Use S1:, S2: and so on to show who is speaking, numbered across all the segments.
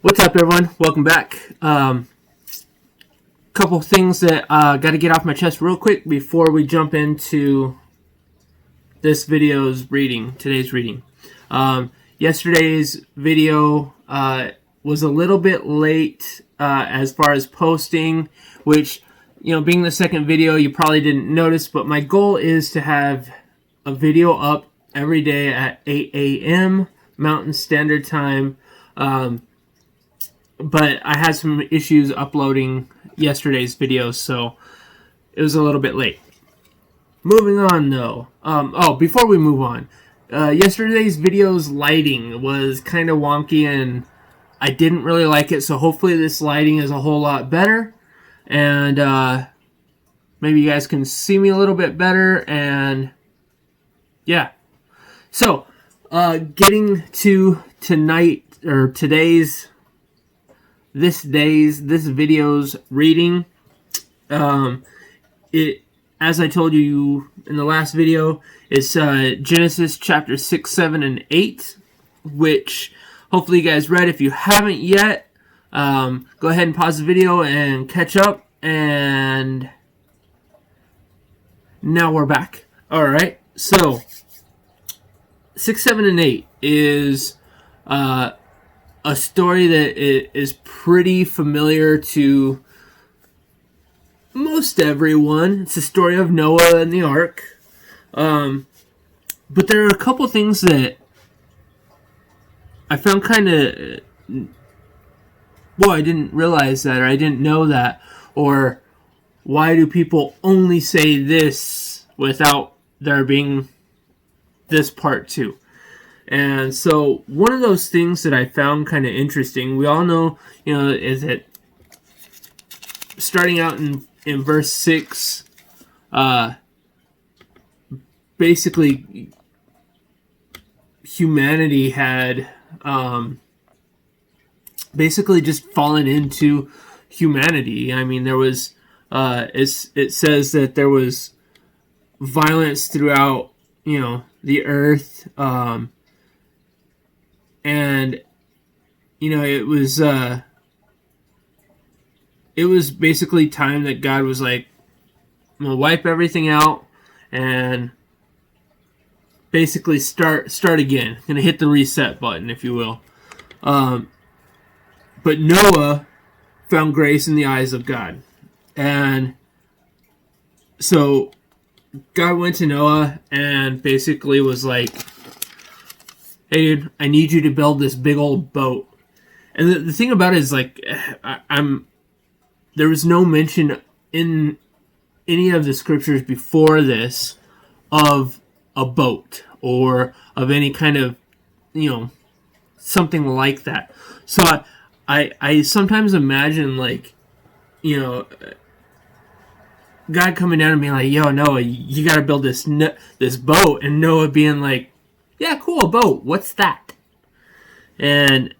S1: What's up, everyone? Welcome back. Couple things that got to get off my chest real quick before we jump into this video's reading, today's reading. Yesterday's video was a little bit late as far as posting, which, being the second video, you probably didn't notice, but my goal is to have a video up every day at 8 a.m. Mountain Standard Time. But I had some issues uploading yesterday's video, so it was a little bit late. Moving on, though. Before we move on, yesterday's video's lighting was kind of wonky, and I didn't really like it, so hopefully this lighting is a whole lot better, and maybe you guys can see me a little bit better, and yeah. So, getting to this video's reading. As I told you in the last video, it's Genesis chapter 6, 7, and 8, which hopefully you guys read. If you haven't yet, go ahead and pause the video and catch up, and now we're back. Alright, so 6, 7, and 8 is a story that is pretty familiar to most everyone. It's the story of Noah and the ark. But there are a couple things that I found kind of... I didn't realize that, or I didn't know that, or why do people only say this without there being this part too? And so one of those things that I found kind of interesting, we all know, is that starting out in verse 6, basically humanity had basically just fallen into humanity. I mean, there was, it says that there was violence throughout, the earth, and it was basically time that God was like, I'm gonna wipe everything out and basically start again. Gonna hit the reset button, if you will. But Noah found grace in the eyes of God, and so God went to Noah and basically was like, hey dude, I need you to build this big old boat. And the thing about it is, like, there was no mention in any of the scriptures before this of a boat or of any kind of, something like that. So I sometimes imagine, like, God coming down and being like, yo, Noah, you got to build this boat, and Noah being like, yeah, cool, a boat. What's that? But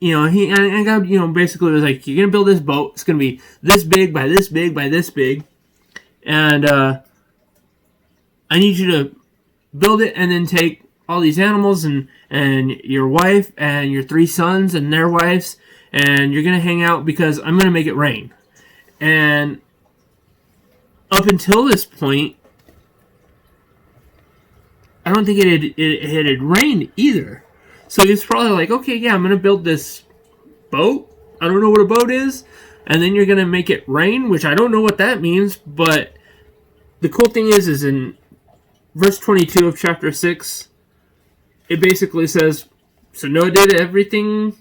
S1: God, basically was like, you're gonna build this boat. It's gonna be this big by this big by this big, and I need you to build it, and then take all these animals and your wife and your 3 sons and their wives, and you're gonna hang out because I'm gonna make it rain. And up until this point, I don't think it had rained either. So he was probably like, okay, yeah, I'm going to build this boat. I don't know what a boat is. And then you're going to make it rain, which I don't know what that means. But the cool thing is in verse 22 of chapter 6, it basically says, so Noah did everything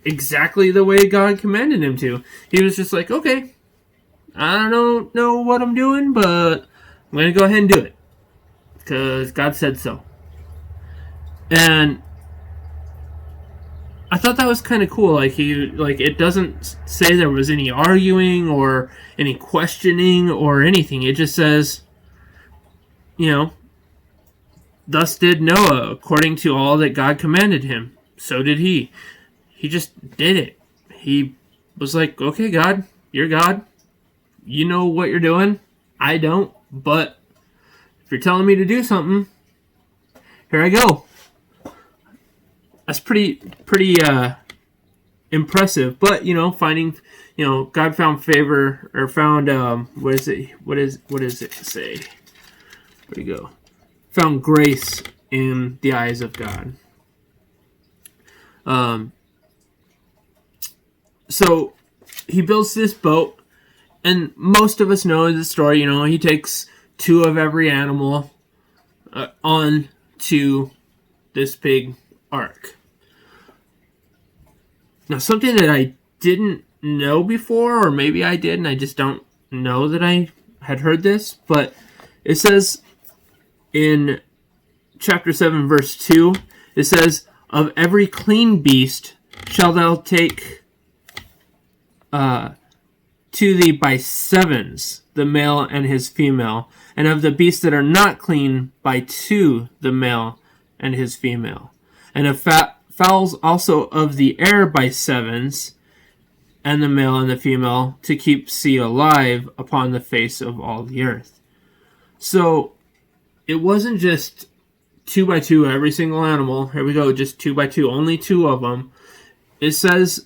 S1: exactly the way God commanded him to. He was just like, okay, I don't know what I'm doing, but I'm going to go ahead and do it, because God said so. And I thought that was kind of cool. Like, it doesn't say there was any arguing or any questioning or anything. It just says, thus did Noah according to all that God commanded him. So did he. He just did it. He was like, okay, God, you're God. You know what you're doing. I don't, but if you're telling me to do something, here I go. that's pretty impressive. But finding, God found favor, or found what is it? What does it say? Where do you go? Found grace in the eyes of God. So he builds this boat, and most of us know the story. He takes 2 of every animal on to this big ark. Now, something that I didn't know before, or maybe I did, and I just don't know that I had heard this, but it says in chapter 7, verse 2, it says, "Of every clean beast shalt thou take to thee by sevens, the male and his female, and of the beasts that are not clean by 2, the male and his female, and of fowls also of the air by sevens, and the male and the female, to keep seed alive upon the face of all the earth." So it wasn't just 2 by 2 every single animal. Here we go, just 2 by 2, only 2 of them. It says,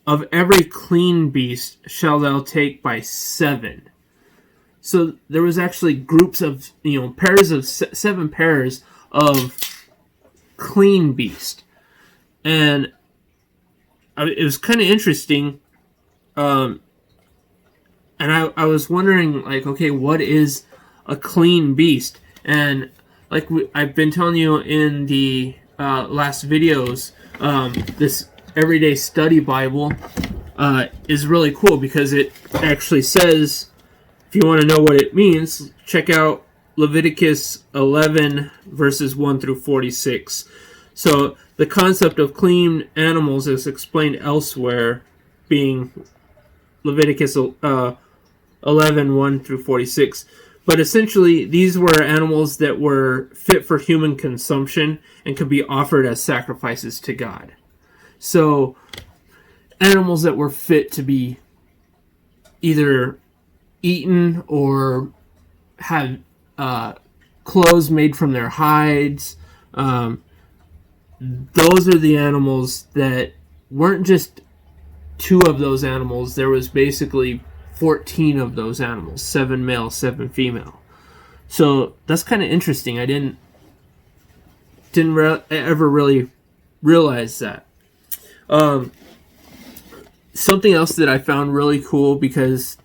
S1: "Of every clean beast shall thou take by 7." So there was actually groups of, pairs of 7 pairs of clean beast. And it was kind of interesting. And I was wondering, like, okay, what is a clean beast? And like I've been telling you in the last videos, this Everyday Study Bible is really cool because it actually says, if you want to know what it means, check out Leviticus 11 verses 1 through 46. So the concept of clean animals is explained elsewhere, being Leviticus 11, 1 through 46. But essentially, these were animals that were fit for human consumption and could be offered as sacrifices to God. So, animals that were fit to be either eaten or have clothes made from their hides. Those are the animals that weren't just 2 of those animals. There was basically 14 of those animals, 7 male, 7 female. So that's kind of interesting. I didn't ever really realize that. Something else that I found really cool, because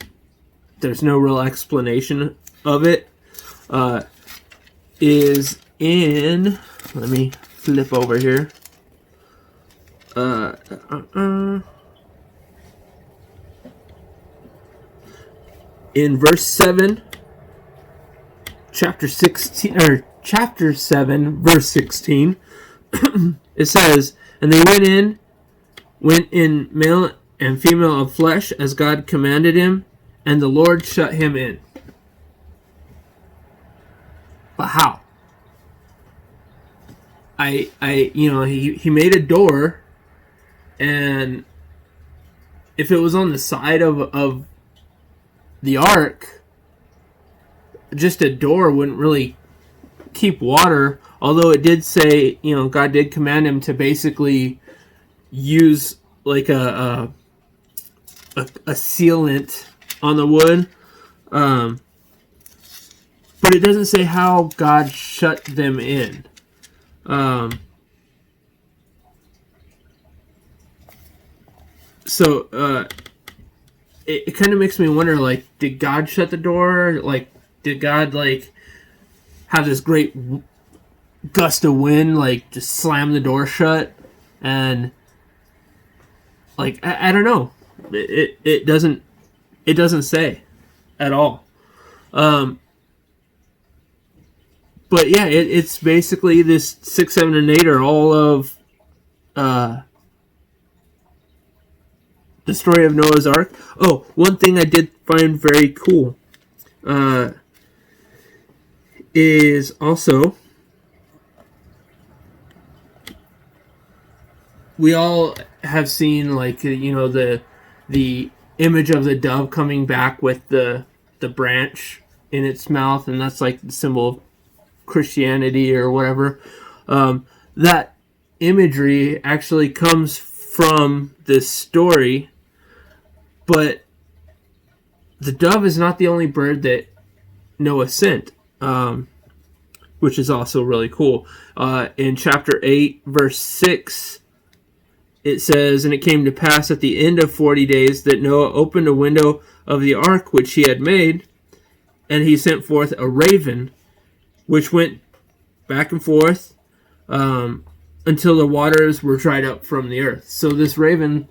S1: there's no real explanation of it, is in, let me flip over here. In verse 7, chapter 7, verse 16, it says, "And they went in male and female of flesh, as God commanded him, and the Lord shut him in." But how? He made a door, and if it was on the side of the ark, just a door wouldn't really keep water. Although it did say, God did command him to basically use like a sealant on the wood. But it doesn't say how God shut them in. It kind of makes me wonder, like, did God shut the door? Like, did God, like, have this great gust of wind, like, just slam the door shut? And, like, I don't know. It doesn't say at all. But yeah, it's basically this 6, 7, and 8 are all of the story of Noah's Ark. Oh, one thing I did find very cool is also, we all have seen, like, the image of the dove coming back with the branch in its mouth, and that's like the symbol of Christianity or whatever. That imagery actually comes from this story, but the dove is not the only bird that Noah sent, which is also really cool. In chapter 8, verse 6, it says, "And it came to pass at the end of 40 days that Noah opened a window of the ark which he had made, and he sent forth a raven, which went back and forth until the waters were dried up from the earth." So this raven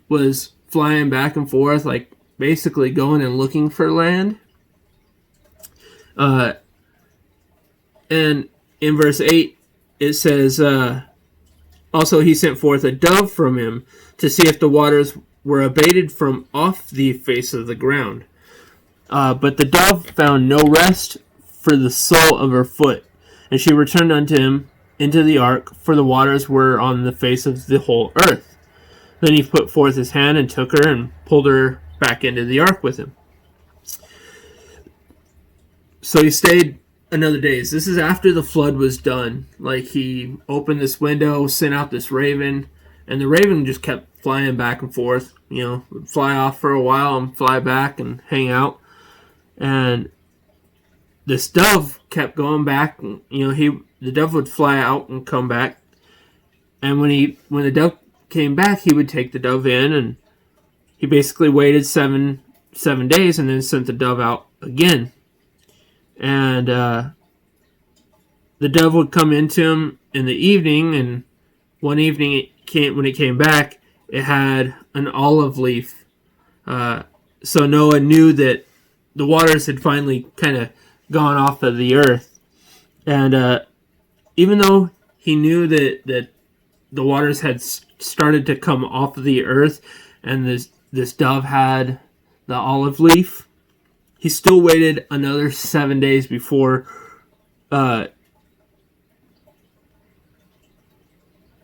S1: was flying back and forth, like basically going and looking for land. And in verse 8, it says, "Also he sent forth a dove from him to see if the waters were abated from off the face of the ground. But the dove found no rest for the sole of her foot, and she returned unto him into the ark, for the waters were on the face of the whole earth. Then he put forth his hand and took her and pulled her back into the ark with him." So he stayed another day. This is after the flood was done. Like, he opened this window, sent out this raven, and the raven just kept flying back and forth. Would fly off for a while and fly back and hang out. And this dove kept going back. The dove would fly out and come back. And when the dove came back, he would take the dove in, and he basically waited seven days and then sent the dove out again. And the dove would come into him in the evening, and one evening when it came back, it had an olive leaf. So Noah knew that the waters had finally kind of gone off of the earth. And even though he knew that the waters had started to come off of the earth, and this dove had the olive leaf, he still waited another 7 days before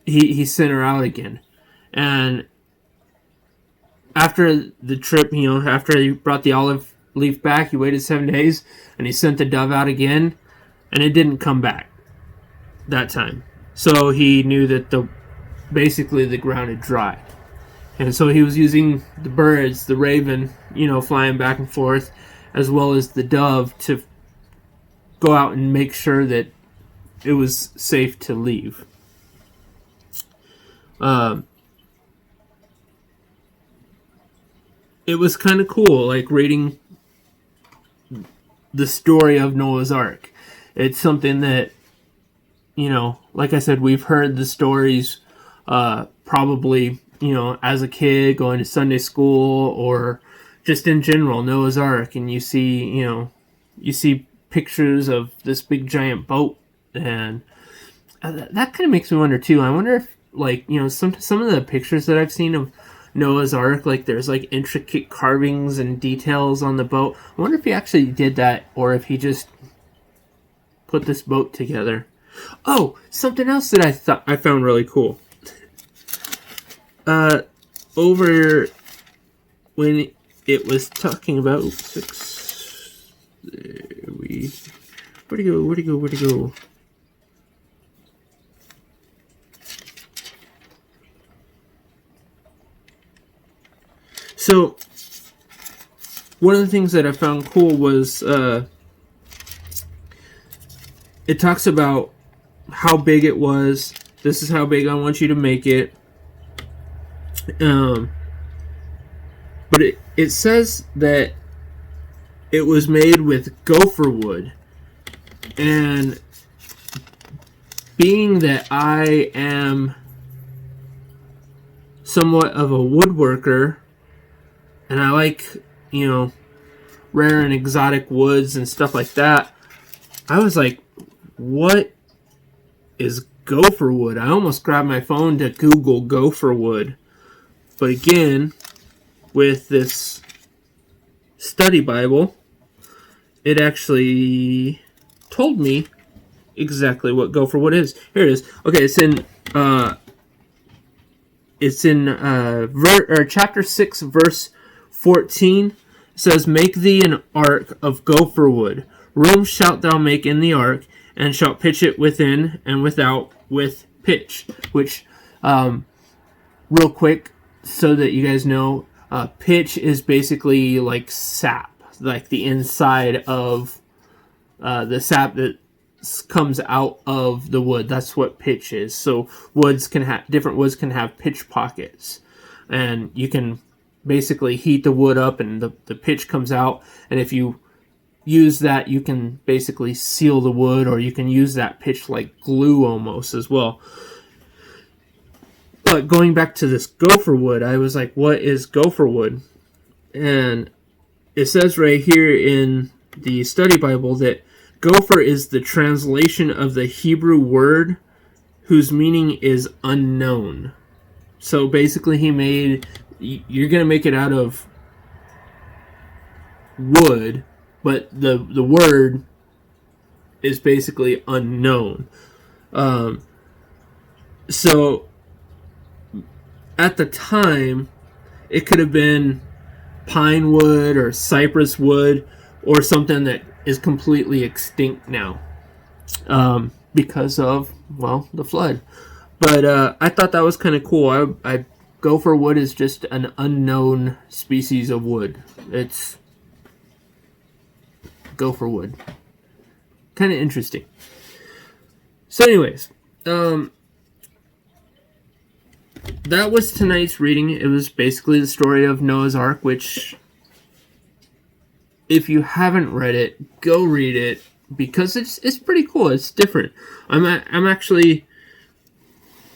S1: he sent her out again. And after the trip, after he brought the olive leaf back, he waited 7 days, and he sent the dove out again, and it didn't come back that time. So he knew that basically the ground had dried. And so he was using the birds, the raven, flying back and forth, as well as the dove, to go out and make sure that it was safe to leave. It was kind of cool, like reading the story of Noah's Ark. It's something that, like I said, we've heard the stories probably, as a kid going to Sunday school, or just in general, Noah's Ark, and you see pictures of this big giant boat, and that kind of makes me wonder too. I wonder if, like, some of the pictures that I've seen of Noah's Ark, like, there's like intricate carvings and details on the boat. I wonder if he actually did that, or if he just put this boat together. Oh, something else that I found really cool. Over when it was talking about, where'd it go? So, one of the things that I found cool was, it talks about how big it was. This is how big I want you to make it. But it says that it was made with gopher wood. And being that I am somewhat of a woodworker, and I like, rare and exotic woods and stuff like that, I was like, what is gopher wood? I almost grabbed my phone to Google gopher wood. But again, with this study Bible, it actually told me exactly what gopher wood is. Here it is. Okay, it's in chapter 6, verse 14. It says, "Make thee an ark of gopher wood. Room shalt thou make in the ark, and shalt pitch it within and without with pitch, which, real quick, so that you guys know, pitch is basically like sap, like the inside of the sap that comes out of the wood. That's what pitch is. So different woods can have pitch pockets, and you can basically heat the wood up and the pitch comes out, and if you use that, you can basically seal the wood, or you can use that pitch like glue almost as well. But going back to this gopher wood, I was like, what is gopher wood? And it says right here in the study Bible that gopher is the translation of the Hebrew word whose meaning is unknown. So basically you're going to make it out of wood, but the word is basically unknown. So at the time, it could have been pine wood or cypress wood or something that is completely extinct now because of, well, the flood. But I thought that was kind of cool. Gopher wood is just an unknown species of wood. It's gopher wood. Kind of interesting. So anyways, that was tonight's reading. It was basically the story of Noah's Ark, which, if you haven't read it, go read it, because it's pretty cool. It's different. I'm actually,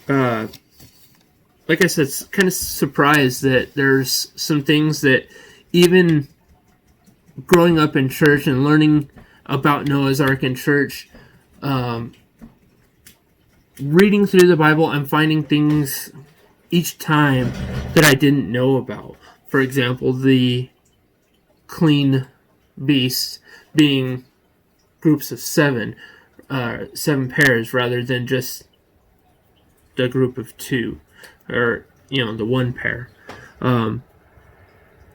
S1: like I said, kind of surprised that there's some things that, even growing up in church and learning about Noah's Ark in church, reading through the Bible, I'm finding things each time that I didn't know about. For example, the clean beasts being groups of 7 pairs rather than just the group of 2, or the 1 pair.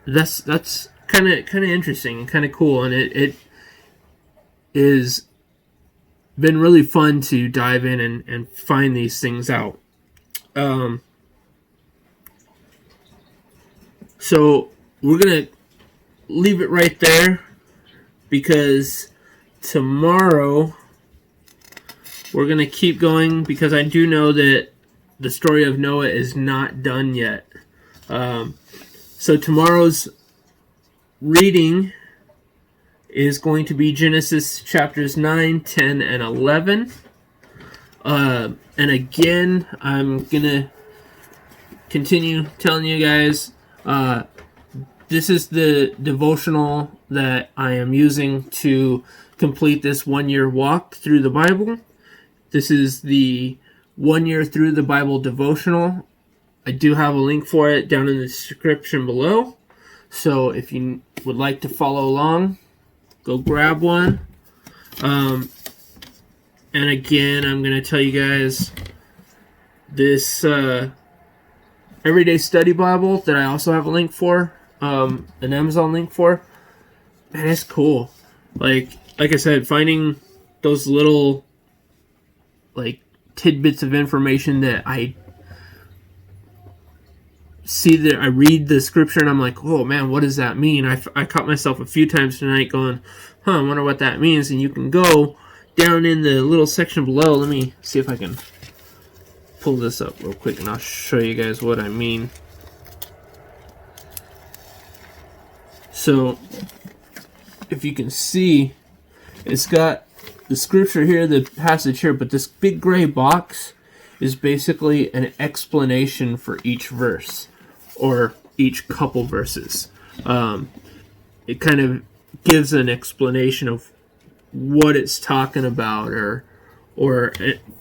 S1: That's kind of interesting and kind of cool, and it is been really fun to dive in and find these things out. So we're going to leave it right there, because tomorrow we're going to keep going, because I do know that the story of Noah is not done yet. So tomorrow's reading is going to be Genesis chapters 9, 10, and 11. And again, I'm going to continue telling you guys, this is the devotional that I am using to complete this 1-year walk through the Bible. This is the 1 year through the Bible devotional. I do have a link for it down in the description below. So if you would like to follow along, go grab one. And again, I'm going to tell you guys this Everyday Study Bible that I also have a link for, an Amazon link for. Man, it's cool. Like I said, finding those little tidbits of information that I see, that I read the scripture and I'm like, oh man, what does that mean? I caught myself a few times tonight going, I wonder what that means. And you can go down in the little section below. Let me see if I can pull this up real quick and I'll show you guys what I mean. So if you can see, it's got the scripture here, the passage here, but this big gray box is basically an explanation for each verse, or each couple verses. It kind of gives an explanation of what it's talking about, or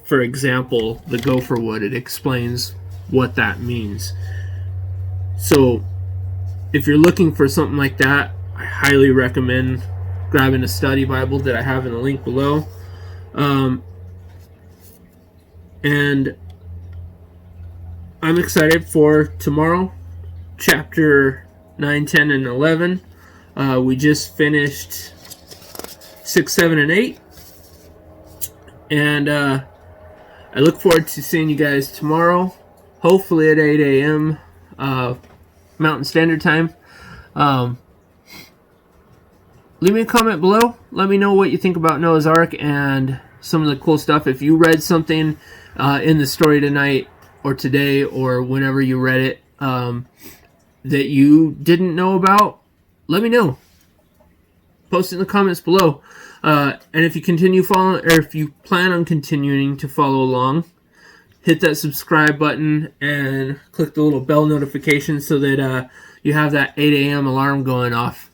S1: for example, the gopher wood, it explains what that means. So if you're looking for something like that, I highly recommend grabbing a study Bible that I have in the link below. And I'm excited for tomorrow, chapter 9, 10, and 11. We just finished 6, 7, and 8. And I look forward to seeing you guys tomorrow, hopefully at 8 a.m. Mountain Standard Time. Leave me a comment below. Let me know what you think about Noah's Ark and some of the cool stuff. If you read something in the story tonight or today or whenever you read it that you didn't know about, let me know. Post it in the comments below. And if you continue following, or if you plan on continuing to follow along, hit that subscribe button and click the little bell notification so that you have that 8 a.m. alarm going off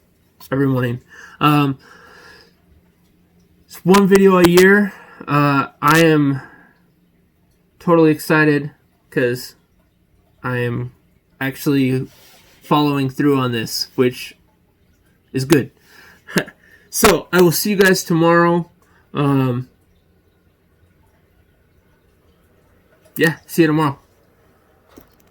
S1: every morning. It's one video a year. I am totally excited because I am actually following through on this, which is good. So, I will see you guys tomorrow. Yeah, see you tomorrow.